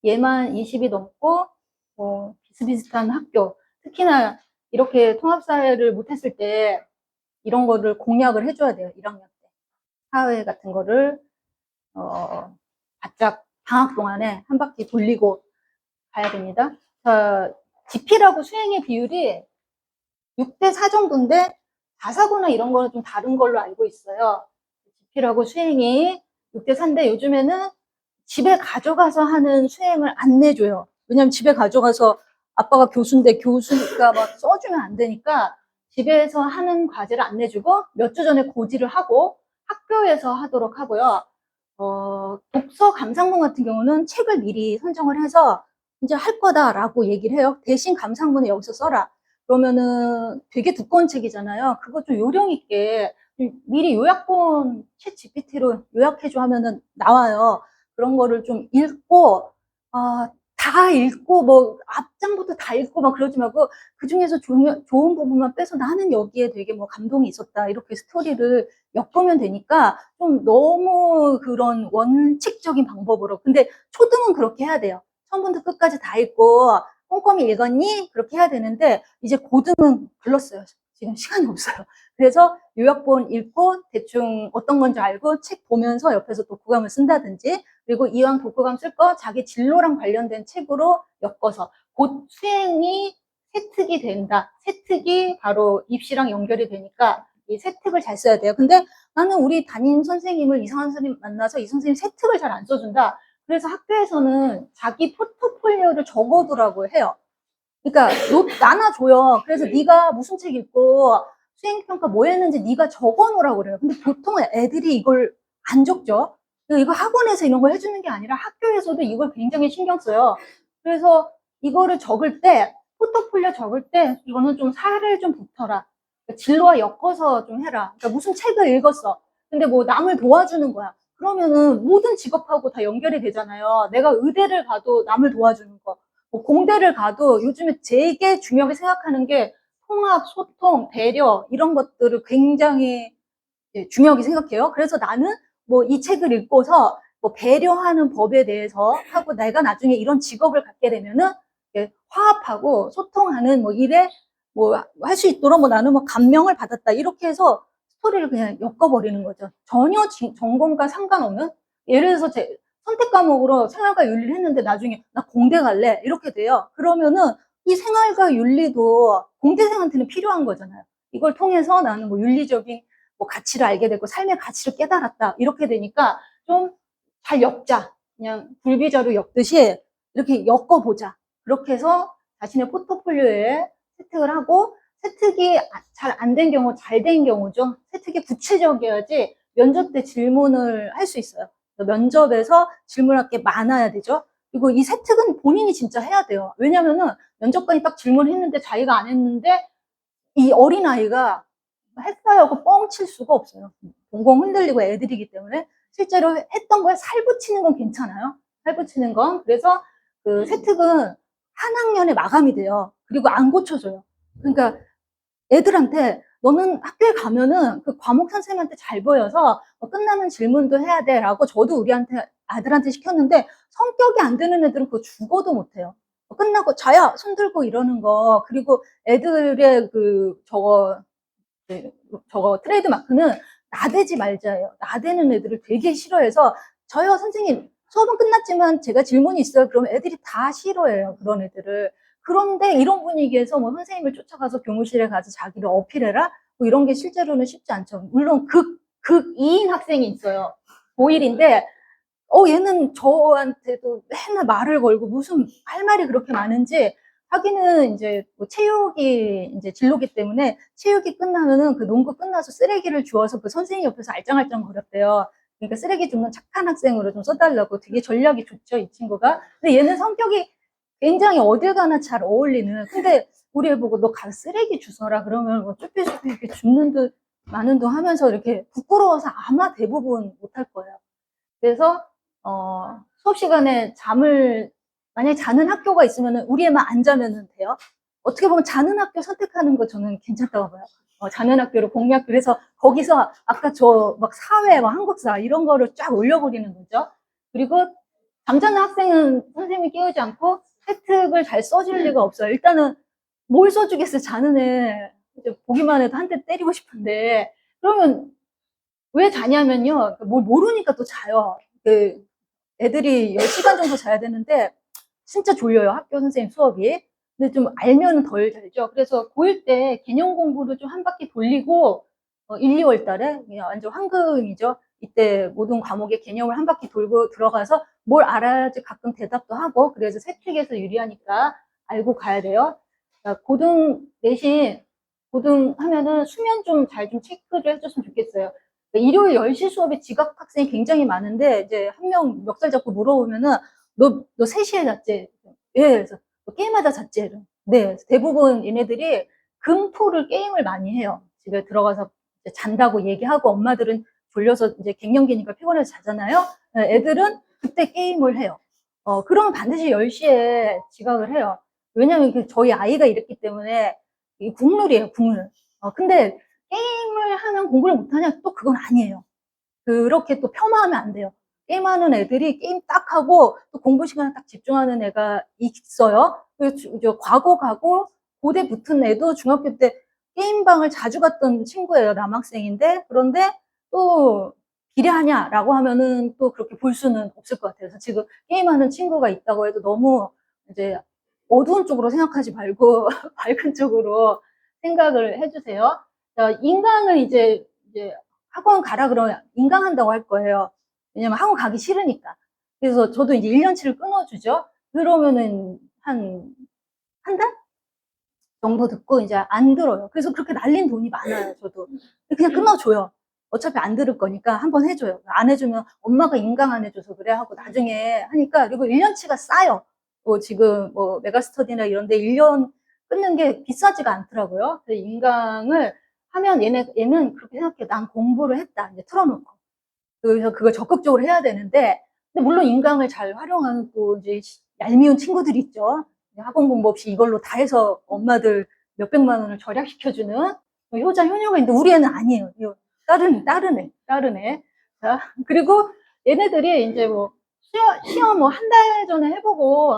얘만 20이 넘고 뭐 비슷비슷한 학교. 특히나 이렇게 통합사회를 못했을 때 이런 거를 공략을 해줘야 돼요. 1학년 때. 사회 같은 거를 바짝 방학 동안에 한 바퀴 돌리고 가야 됩니다. 자, GP라고 수행의 비율이 6대4 정도인데 자사고나 이런 거는 좀 다른 걸로 알고 있어요. GP라고 수행이 6대4인데 요즘에는 집에 가져가서 하는 수행을 안 내줘요. 왜냐면 집에 가져가서 아빠가 교수인데 교수니까 막 써주면 안 되니까 집에서 하는 과제를 안 내주고 몇 주 전에 고지를 하고 학교에서 하도록 하고요. 독서 감상문 같은 경우는 책을 미리 선정을 해서 이제 할 거다라고 얘기를 해요. 대신 감상문을 여기서 써라. 그러면은 되게 두꺼운 책이잖아요. 그거 좀 요령 있게 미리 요약본 챗 GPT로 요약해줘 하면은 나와요. 그런 거를 좀 읽고, 다 읽고, 뭐, 앞장부터 다 읽고 막 그러지 말고, 그 중에서 좋은 부분만 빼서 나는 여기에 되게 뭐 감동이 있었다. 이렇게 스토리를 엮으면 되니까 좀 너무 그런 원칙적인 방법으로. 근데 초등은 그렇게 해야 돼요. 처음부터 끝까지 다 읽고 꼼꼼히 읽었니? 그렇게 해야 되는데 이제 고등은 글렀어요. 지금 시간이 없어요. 그래서 요약본 읽고 대충 어떤 건지 알고 책 보면서 옆에서 독후감을 쓴다든지, 그리고 이왕 독후감 쓸 거 자기 진로랑 관련된 책으로 엮어서 곧 수행이 세특이 된다. 세특이 바로 입시랑 연결이 되니까 이 세특을 잘 써야 돼요. 근데 나는 우리 담임 선생님을 이상한 선생님 만나서 이 선생님 세특을 잘 안 써준다. 그래서 학교에서는 자기 포트폴리오를 적어두라고 해요. 그러니까 나눠줘요. 그래서 네가 무슨 책 읽고 수행평가 뭐 했는지 네가 적어놓으라고 그래요. 근데 보통 애들이 이걸 안 적죠. 이거 학원에서 이런 걸 해주는 게 아니라 학교에서도 이걸 굉장히 신경 써요. 그래서 이거를 적을 때, 포트폴리오 적을 때 이거는 좀 살을 좀 붙여라. 진로와 엮어서 좀 해라. 그러니까 무슨 책을 읽었어. 근데 뭐 남을 도와주는 거야. 그러면은 모든 직업하고 다 연결이 되잖아요. 내가 의대를 가도 남을 도와주는 거. 뭐 공대를 가도 요즘에 되게 중요하게 생각하는 게 통합, 소통, 배려 이런 것들을 굉장히 중요하게 생각해요. 그래서 나는 뭐 이 책을 읽고서 뭐 배려하는 법에 대해서 하고 내가 나중에 이런 직업을 갖게 되면은 화합하고 소통하는 뭐 일에 뭐 할 수 있도록 뭐 나는 뭐 감명을 받았다 이렇게 해서 스토리를 그냥 엮어버리는 거죠. 전혀 전공과 상관없는, 예를 들어서 제 선택 과목으로 생활과 윤리를 했는데 나중에 나 공대 갈래 이렇게 돼요. 그러면은 이 생활과 윤리도 공대생한테는 필요한 거잖아요. 이걸 통해서 나는 뭐 윤리적인 뭐 가치를 알게 되고 삶의 가치를 깨달았다 이렇게 되니까 좀 잘 엮자. 그냥 굴비자루 엮듯이 이렇게 엮어보자. 그렇게 해서 자신의 포트폴리오에 세특을 하고, 세특이 잘 안 된 경우 잘 된 경우죠. 세특이 구체적이어야지 면접 때 질문을 할 수 있어요. 면접에서 질문할 게 많아야 되죠. 그리고 이 세특은 본인이 진짜 해야 돼요. 왜냐면은 면접관이 딱 질문했는데 자기가 안 했는데 이 어린아이가 했어요 하고 뻥 칠 수가 없어요. 동공 흔들리고 애들이기 때문에. 실제로 했던 거에 살 붙이는 건 괜찮아요. 살 붙이는 건. 그래서 그 세특은 한 학년에 마감이 돼요. 그리고 안 고쳐져요. 그러니까 애들한테 너는 학교에 가면은 그 과목 선생님한테 잘 보여서 끝나면 질문도 해야 돼 라고 저도 아들한테 시켰는데, 성격이 안 되는 애들은 그거 죽어도 못해요. 끝나고 자야 손 들고 이러는 거. 그리고 애들의 저거 트레이드 마크는 나대지 말자예요. 나대는 애들을 되게 싫어해서, 저요 선생님 수업은 끝났지만 제가 질문이 있어요. 그러면 애들이 다 싫어해요. 그런 애들을. 그런데 이런 분위기에서 뭐 선생님을 쫓아가서 교무실에 가서 자기를 어필해라? 뭐 이런 게 실제로는 쉽지 않죠. 물론 극이인 학생이 있어요. 고1인데 얘는 저한테도 맨날 말을 걸고 무슨 할 말이 그렇게 많은지, 하기는 이제 뭐 체육이 이제 진로기 때문에 체육이 끝나면은 그 농구 끝나서 쓰레기를 주워서 그 선생님 옆에서 알짱알짱 거렸대요. 그러니까 쓰레기 줍는 착한 학생으로 좀 써달라고. 되게 전략이 좋죠, 이 친구가. 근데 얘는 성격이 굉장히 어딜 가나 잘 어울리는. 근데 우리 애 보고 너 가서 쓰레기 주워라 그러면 뭐 쭈뼛쭈뼛 이렇게 줍는 듯 마는 듯 하면서 이렇게 부끄러워서 아마 대부분 못할 거예요. 그래서 수업 시간에 만약에 자는 학교가 있으면 우리 애만 안 자면 돼요. 어떻게 보면 자는 학교 선택하는 거 저는 괜찮다고 봐요. 자는 학교를 공략, 그래서 거기서 아까 저 막 사회, 막 한국사 이런 거를 쫙 올려버리는 거죠. 그리고 잠자는 학생은 선생님이 깨우지 않고 혜택을 잘 써줄 리가 없어요. 일단은 뭘 써주겠어요. 자는 애 보기만 해도 한 대 때리고 싶은데. 그러면 왜 자냐면요, 뭘 모르니까 또 자요. 그 애들이 10시간 정도 자야 되는데 진짜 졸려요, 학교 선생님 수업이. 근데 좀 알면 덜 잘죠. 그래서 고1 때 개념 공부를 좀 한 바퀴 돌리고 1, 2월 달에 그냥 완전 황금이죠. 이때 모든 과목의 개념을 한 바퀴 돌고 들어가서 뭘 알아야지 가끔 대답도 하고, 그래서 세특에서 유리하니까 알고 가야 돼요. 고등 대신 고등 하면은 수면 좀 잘 좀 체크를 해줬으면 좋겠어요. 일요일 10시 수업에 지각 학생이 굉장히 많은데, 이제 한 명 멱살 잡고 물어보면은, 너 3시에 잤지? 예, 그래서 너 게임하다 잤지? 네, 대부분 얘네들이 금토를 게임을 많이 해요. 집에 들어가서 이제 잔다고 얘기하고, 엄마들은 졸려서 이제 갱년기니까 피곤해서 자잖아요. 네, 애들은 그때 게임을 해요. 그러면 반드시 10시에 지각을 해요. 왜냐면 저희 아이가 이랬기 때문에, 이 국룰이에요, 국룰. 근데 게임을 하면 공부를 못하냐? 또 그건 아니에요. 그렇게 또 폄하하면 안 돼요. 게임하는 애들이 게임 딱 하고 또 공부 시간에 딱 집중하는 애가 있어요. 그래서 과거 가고 고대 붙은 애도 중학교 때 게임방을 자주 갔던 친구예요. 남학생인데. 그런데 또 비례하냐라고 하면은 또 그렇게 볼 수는 없을 것 같아요. 그래서 지금 게임하는 친구가 있다고 해도 너무 이제 어두운 쪽으로 생각하지 말고 밝은 쪽으로 생각을 해주세요. 자, 인강을 이제 학원 가라 그러면 인강한다고 할 거예요. 왜냐면 학원 가기 싫으니까. 그래서 저도 이제 1년치를 끊어주죠. 그러면은 한 달 정도 듣고 이제 안 들어요. 그래서 그렇게 날린 돈이 많아요, 저도. 그냥 끊어줘요. 어차피 안 들을 거니까 한번 해줘요. 안 해주면 엄마가 인강 안 해줘서 그래 하고 나중에 하니까, 그리고 1년치가 싸요. 지금 메가스터디나 이런 데 1년 끊는 게 비싸지가 않더라고요. 그래서 인강을 하면 얘는 그렇게 생각해요. 난 공부를 했다. 이제 틀어놓고. 그래서 그걸 적극적으로 해야 되는데, 근데 물론 인강을 잘 활용하는 또 이제 얄미운 친구들이 있죠. 학원 공부 없이 이걸로 다 해서 엄마들 몇백만 원을 절약시켜주는 효자, 효녀가 있는데 우리 애는 아니에요. 다른 애. 자, 그리고 얘네들이 이제 시험 한 달 전에 해보고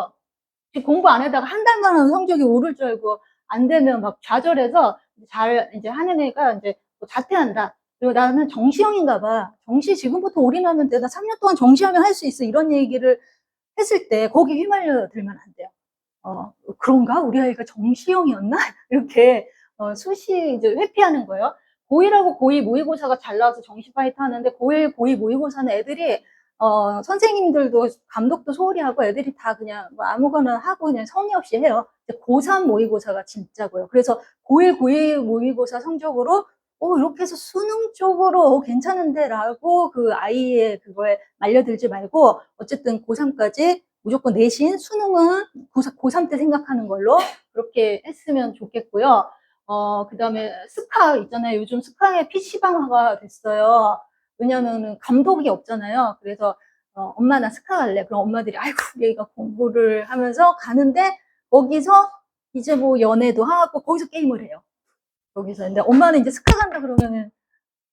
공부 안 하다가 한 달만 하면 성적이 오를 줄 알고 안 되면 막 좌절해서 잘 이제 하는 애가 이제 자퇴한다. 그리고 나는 정시형인가 봐. 정시 지금부터 올인하면 돼. 나 3년 동안 정시하면 할 수 있어. 이런 얘기를 했을 때 거기 휘말려 들면 안 돼요. 그런가? 우리 아이가 정시형이었나? 이렇게 수시 이제 회피하는 거예요. 고1하고 고2 모의고사가 잘 나와서 정시 파이트 하는데 고1, 고2 모의고사는 애들이 선생님들도 감독도 소홀히 하고 애들이 다 그냥 아무거나 하고 그냥 성의 없이 해요. 고3 모의고사가 진짜고요. 그래서 고1, 고2 모의고사 성적으로 이렇게 해서 수능 쪽으로 괜찮은데 라고 그 아이의 그거에 말려들지 말고 어쨌든 고3까지 무조건 내신, 수능은 고3 때 생각하는 걸로 그렇게 했으면 좋겠고요. 그 다음에 스카 있잖아요. 요즘 스카의 PC방화가 됐어요. 왜냐면은 감독이 없잖아요. 그래서 엄마 나 스카 갈래. 그럼 엄마들이 아이고 얘가 공부를 하면서 가는데 거기서 이제 연애도 하고 거기서 게임을 해요. 거기서. 근데 엄마는 이제 스카 간다 그러면은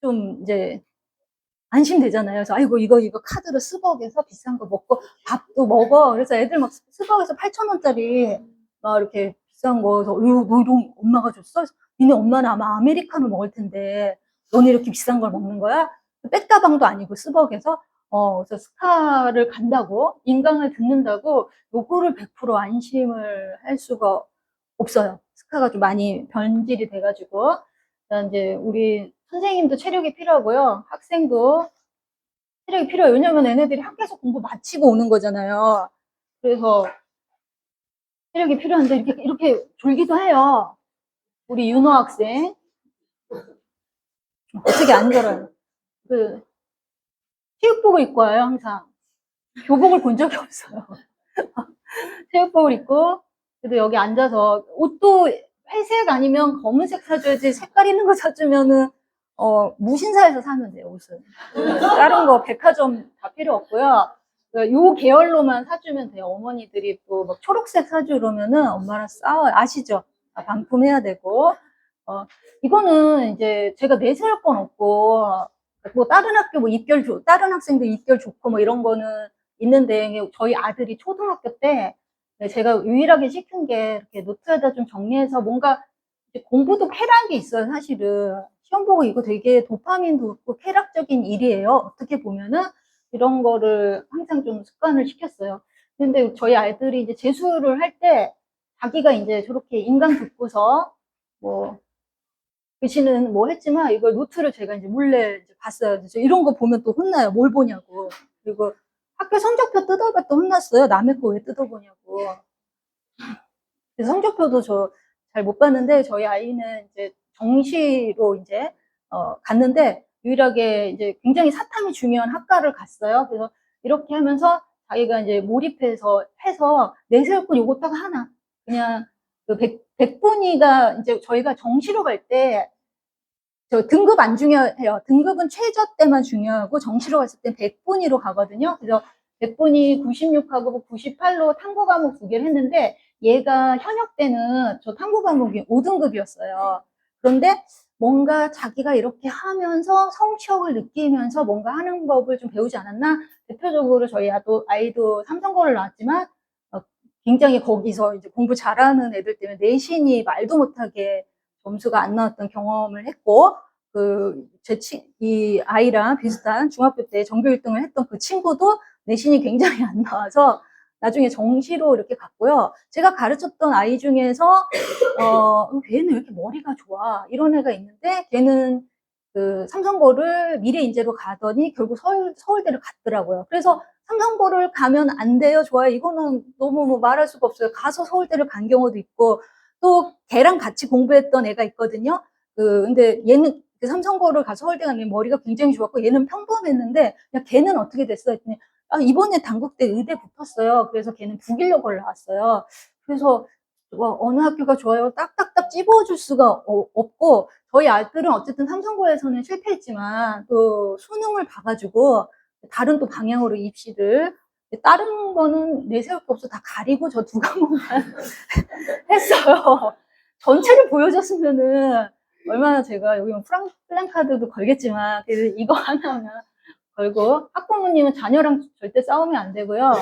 좀 이제 안심되잖아요. 그래서 아이고 이거 카드로 스벅에서 비싼 거 먹고 밥도 먹어. 그래서 애들 막 스벅에서 8,000원짜리 막 이렇게 비싼 거, 너 이런 엄마가 줬어? 니네 엄마는 아마 아메리카노 먹을 텐데 너네 이렇게 비싼 걸 먹는 거야? 백다방도 아니고 스벅에서. 그래서 스카를 간다고, 인강을 듣는다고 요거를 100% 안심을 할 수가 없어요. 스카가 좀 많이 변질이 돼가지고. 이제 우리 선생님도 체력이 필요하고요. 학생도 체력이 필요해요. 왜냐면 얘네들이 학교에서 공부 마치고 오는 거잖아요. 그래서 체력이 필요한데 이렇게 졸기도 해요. 우리 윤호 학생. 어떻게 안 졸아요? 체육복을 입고 와요, 항상. 교복을 본 적이 없어요. 체육복을 입고, 그래도 여기 앉아서 옷도 회색 아니면 검은색 사줘야지 색깔 있는 거 사주면은 무신사에서 사면 돼요, 옷은. 다른 거 백화점 다 필요 없고요. 요 계열로만 사주면 돼요. 어머니들이 또 막 초록색 사주 그러면은 엄마랑 싸워요. 아시죠? 반품해야 되고. 이거는 이제 제가 내세울 건 없고, 다른 학교 다른 학생들 입결 좋고 이런 거는 있는데, 저희 아들이 초등학교 때 제가 유일하게 시킨 게 이렇게 노트에다 좀 정리해서 뭔가 공부도 쾌락이 있어요, 사실은. 시험 보고 이거 되게 도파민도 있고 쾌락적인 일이에요. 어떻게 보면은 이런 거를 항상 좀 습관을 시켰어요. 근데 저희 아이들이 이제 재수를 할 때 자기가 이제 저렇게 인강 듣고서 글씨는 했지만 이걸 노트를 제가 이제 몰래 이제 봤어요. 이런 거 보면 또 혼나요. 뭘 보냐고. 그리고 학교 성적표 뜯어볼 때 혼났어요. 남의 거 왜 뜯어보냐고. 그래서 성적표도 저 잘 못 봤는데 저희 아이는 이제 정시로 이제 갔는데 유일하게 이제 굉장히 사탐이 중요한 학과를 갔어요. 그래서 이렇게 하면서 자기가 이제 몰입해서 해서 내세울 건 요거 딱 하나. 그냥 그 백분위가 이제 저희가 정시로 갈 때 저 등급 안 중요해요. 등급은 최저 때만 중요하고 정시로 갔을 땐 100분위로 가거든요. 그래서 100분위 96하고 98로 탐구 과목 2개를 했는데 얘가 현역 때는 저 탐구 과목이 5등급이었어요. 그런데 뭔가 자기가 이렇게 하면서 성취욕을 느끼면서 뭔가 하는 법을 좀 배우지 않았나? 대표적으로 저희 아이도 삼성고를 나왔지만 굉장히 거기서 이제 공부 잘하는 애들 때문에 내신이 말도 못하게 점수가 안 나왔던 경험을 했고, 이 아이랑 비슷한 중학교 때 전교 1등을 했던 그 친구도 내신이 굉장히 안 나와서 나중에 정시로 이렇게 갔고요. 제가 가르쳤던 아이 중에서, 걔는 왜 이렇게 머리가 좋아? 이런 애가 있는데, 걔는 그 삼성고를 미래인재로 가더니 결국 서울대를 갔더라고요. 그래서 삼성고를 가면 안 돼요, 좋아요. 이거는 너무 뭐 말할 수가 없어요. 가서 서울대를 간 경우도 있고, 또 걔랑 같이 공부했던 애가 있거든요. 근데 얘는 그 삼성고를 가서 서울대 가면 머리가 굉장히 좋았고 얘는 평범했는데 그냥 걔는 어떻게 됐어 했더니 이번에 단국대 의대 붙었어요. 그래서 걔는 북일여고를 나왔어요. 그래서 어느 학교가 좋아요? 딱딱딱 찝어줄 수가 없고 저희 아들은 어쨌든 삼성고에서는 실패했지만 또 수능을 봐가지고 다른 또 방향으로 입시를 다른 거는 내세울 게 없어 다 가리고 저 두 과목만 했어요. 전체를 보여줬으면은 얼마나 제가 여기 플랜카드도 걸겠지만 이거 하나면 걸고 학부모님은 자녀랑 절대 싸우면 안 되고요.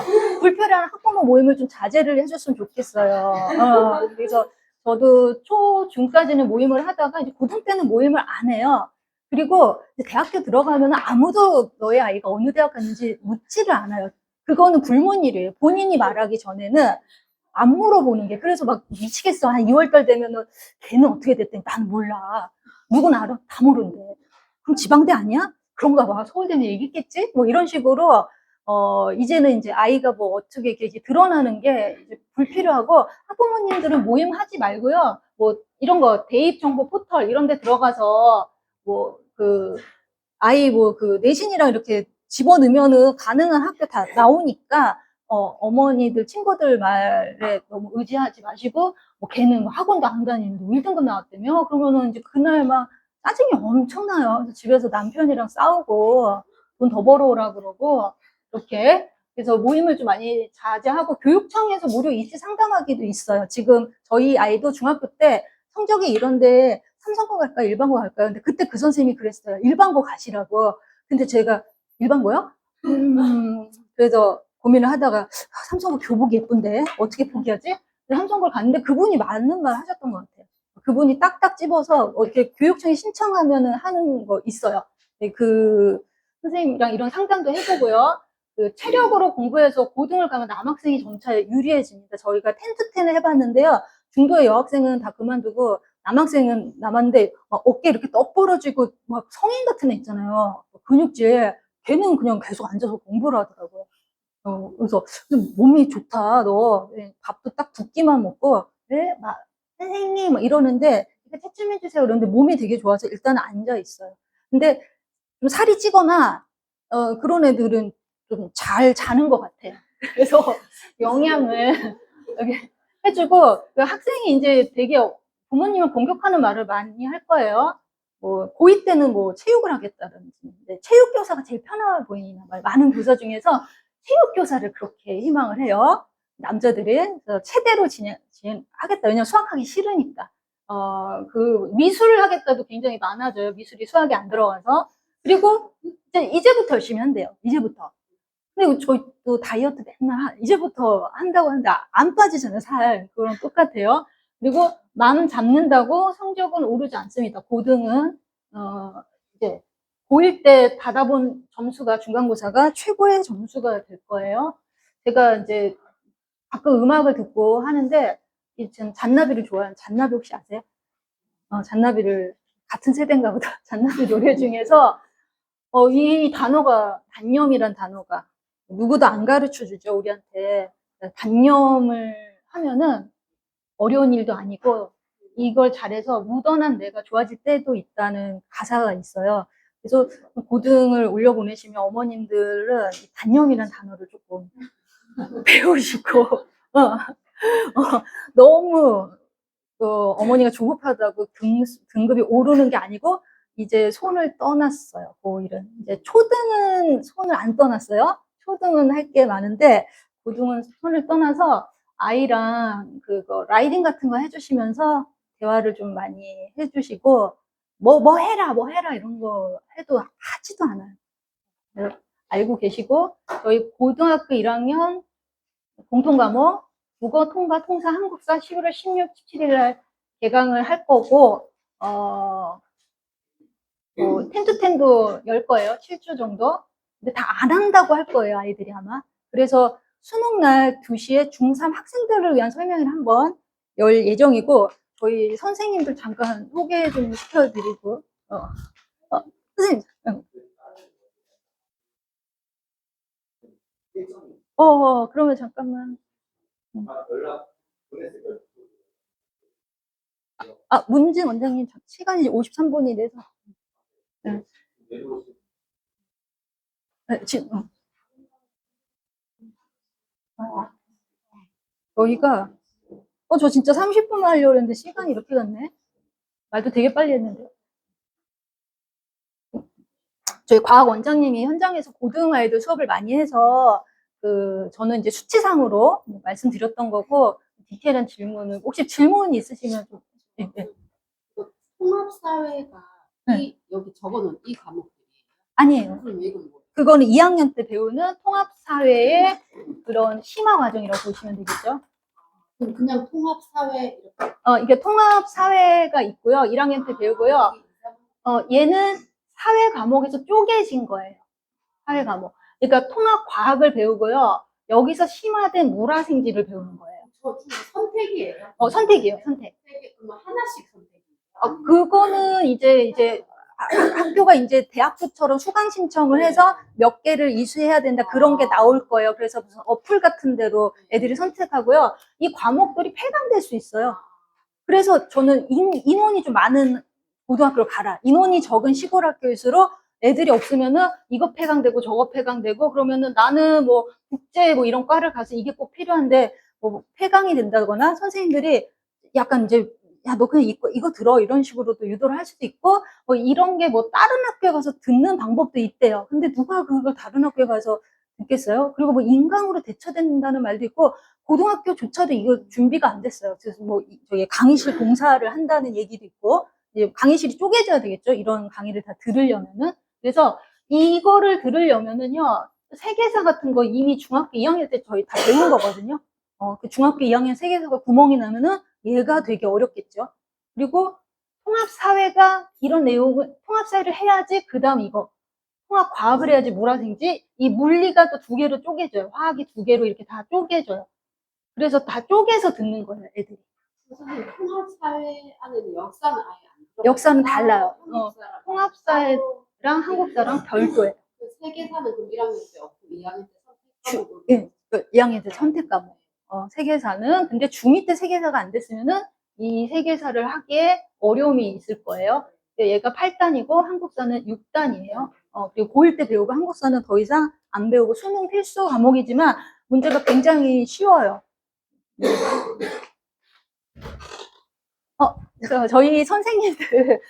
불필요한 학부모 모임을 좀 자제를 해줬으면 좋겠어요. 그래서 저도 초, 중까지는 모임을 하다가 이제 고등 때는 모임을 안 해요. 그리고 대학교 들어가면 아무도 너의 아이가 어느 대학 갔는지 묻지를 않아요. 그거는 불문일이에요. 본인이 말하기 전에는 안 물어보는 게. 그래서 막 미치겠어. 한 2월달 되면은 걔는 어떻게 됐대? 난 몰라. 누군 알아? 다 모른대. 그럼 지방대 아니야? 그런가 봐. 서울대면 얘기했겠지? 뭐 이런 식으로 이제는 이제 아이가 뭐 어떻게 이렇게 드러나는 게 이제 불필요하고 학부모님들은 모임하지 말고요. 뭐 이런 거 대입 정보 포털 이런 데 들어가서 뭐 아이 뭐 내신이랑 이렇게 집어넣으면은 가능한 학교 다 나오니까 어머니들 친구들 말에 너무 의지하지 마시고 뭐 걔는 뭐 학원도 안 다니는데 1등급 나왔다며 그러면은 이제 그날 막 짜증이 엄청나요. 그래서 집에서 남편이랑 싸우고 돈 더 벌어오라 그러고 이렇게 그래서 모임을 좀 많이 자제하고 교육청에서 무료 입시 상담하기도 있어요. 지금 저희 아이도 중학교 때 성적이 이런데 삼성고 갈까요? 일반고 갈까요? 근데 그때 그 선생님이 그랬어요. 일반고 가시라고. 근데 제가 일반고요? 그래서 고민을 하다가 삼성고 교복이 예쁜데 어떻게 포기하지? 삼성고를 갔는데 그분이 맞는 말 하셨던 것 같아요. 그분이 딱딱 집어서 이렇게 교육청에 신청하면은 하는 거 있어요. 그 선생님이랑 이런 상담도 해보고요. 체력으로 공부해서 고등을 가면 남학생이 점차 유리해집니다. 저희가 10-10을 해봤는데요. 중도의 여학생은 다 그만두고 남학생은 남았는데 막 어깨 이렇게 떡 벌어지고 막 성인 같은 애 있잖아요. 근육질. 걔는 그냥 계속 앉아서 공부를 하더라고요. 그래서 몸이 좋다. 너 밥도 딱 2끼만 먹고 네? 막 선생님 막 이러는데 채점해 주세요. 그러는데 몸이 되게 좋아서 일단 앉아 있어요. 근데 좀 살이 찌거나 그런 애들은 좀 잘 자는 것 같아요. 그래서 영양을 여기 해주고 그 학생이 이제 되게 부모님을 공격하는 말을 많이 할 거예요. 뭐 고2 때는 뭐 체육을 하겠다든지 체육 교사가 제일 편해 보이나 봐요. 많은 교사 중에서 체육 교사를 그렇게 희망을 해요. 남자들이 그래서 체대로 진행하겠다. 왜냐면 수학하기 싫으니까. 미술을 하겠다도 굉장히 많아져요. 미술이 수학이 안 들어가서. 그리고 이제부터 열심히 한대요. 이제부터. 근데 저희도 다이어트 맨날 이제부터 한다고 하는데 안 빠지잖아요, 살. 그거랑 똑같아요. 그리고 마음 잡는다고 성적은 오르지 않습니다. 고등은 이제 고1 때 받아본 점수가 중간고사가 최고의 점수가 될 거예요. 제가 이제 가끔 음악을 듣고 하는데 전 잔나비를 좋아하는 잔나비 혹시 아세요? 잔나비를 같은 세대인가 보다. 잔나비 노래 중에서 이 단어가 단념이란 단어가 누구도 안 가르쳐 주죠, 우리한테. 단념을 하면은 어려운 일도 아니고 이걸 잘해서 무던한 내가 좋아질 때도 있다는 가사가 있어요. 그래서 고등을 올려보내시면 어머님들은 이 단념이라는 단어를 조금 배우시고, 너무 어머니가 조급하다고 등급이 오르는 게 아니고 이제 손을 떠났어요. 고1은 이제 초등은 손을 안 떠났어요. 초등은 할 게 많은데 고등은 손을 떠나서 아이랑 그거 라이딩 같은 거 해주시면서 대화를 좀 많이 해주시고 뭐 해라 이런 거 해도 하지도 않아요. 알고 계시고 저희 고등학교 1학년 공통 과목 국어, 통과, 통사, 한국사 11월 16, 17일 날 개강을 할 거고 뭐 텐도 열 거예요. 7주 정도. 근데 다 안 한다고 할 거예요, 아이들이 아마. 그래서 수능날 2시에 중3 학생들을 위한 설명회를 한번 열 예정이고 저희 선생님들 잠깐 소개 좀 시켜드리고 선생님 그러면 잠깐만 문진 원장님 시간이 53분이라서 네. 네, 지금 저희가 저 진짜 30분 하려고 했는데 시간이 이렇게 갔네. 말도 되게 빨리 했는데. 저희 과학 원장님이 현장에서 고등 아이들 수업을 많이 해서 저는 이제 수치상으로 말씀드렸던 거고 디테일한 질문을 혹시 질문 있으시면 좀 네. 통합사회가 네. 여기 적어놓은 이 과목들이에요? 아니에요. 그럼 이건 뭐예요? 그거는 2학년 때 배우는 통합사회의 그런 심화 과정이라고 보시면 되겠죠. 그럼 그냥 통합사회 이렇게? 이게 통합사회가 있고요. 1학년 때 배우고요. 얘는 사회 과목에서 쪼개진 거예요. 사회 과목. 그러니까 통합 과학을 배우고요. 여기서 심화된 물화생지를 배우는 거예요. 저 선택이에요? 선택이에요, 선택. 그러면 하나씩 선택이에요? 그거는 이제 학교가 이제 대학교처럼 수강 신청을 해서 몇 개를 이수해야 된다 그런 게 나올 거예요. 그래서 무슨 어플 같은 데로 애들이 선택하고요. 이 과목들이 폐강될 수 있어요. 그래서 저는 인원이 좀 많은 고등학교를 가라. 인원이 적은 시골 학교일수록 애들이 없으면은 이거 폐강되고 저거 폐강되고 그러면은 나는 뭐 국제 뭐 이런 과를 가서 이게 꼭 필요한데 뭐 폐강이 된다거나 선생님들이 약간 이제 야, 너 그냥 이거 들어 이런 식으로도 유도를 할 수도 있고 뭐 이런 게 뭐 다른 학교에 가서 듣는 방법도 있대요. 근데 누가 그걸 다른 학교에 가서 듣겠어요? 그리고 뭐 인강으로 대처된다는 말도 있고 고등학교조차도 이거 준비가 안 됐어요. 그래서 뭐 저희 강의실 공사를 한다는 얘기도 있고 이제 강의실이 쪼개져야 되겠죠. 이런 강의를 다 들으려면은 그래서 이거를 들으려면은요 세계사 같은 거 이미 중학교 2학년 때 저희 다 배운 거거든요. 그 중학교 2학년 세계사가 구멍이 나면은 얘가 되게 어렵겠죠. 그리고 통합사회가 이런 내용을 통합사회를 해야지 그 다음 이거 통합 과학을 해야지 물화생지 이 물리가 또 2개로 쪼개져요. 화학이 2개로 이렇게 다 쪼개져요. 그래서 다 쪼개서 듣는 거예요, 애들이. 선생님, 통합사회 안에는 역사는 아예 안 들어가요? 역사는 달라요. 통합사회 통합사회랑 한국사랑 별도예요. 그 세계사는 그럼 1학년 때 없고 2학년 때 선택하고 예, 2학년 때 선택 과목. 세계사는 근데 중2 때 세계사가 안 됐으면은 이 세계사를 하기에 어려움이 있을 거예요. 얘가 8단이고 한국사는 6단이에요. 그리고 고1 때 배우고 한국사는 더 이상 안 배우고 수능 필수 과목이지만 문제가 굉장히 쉬워요. 그래서 저희 선생님들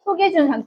소개 좀 잠깐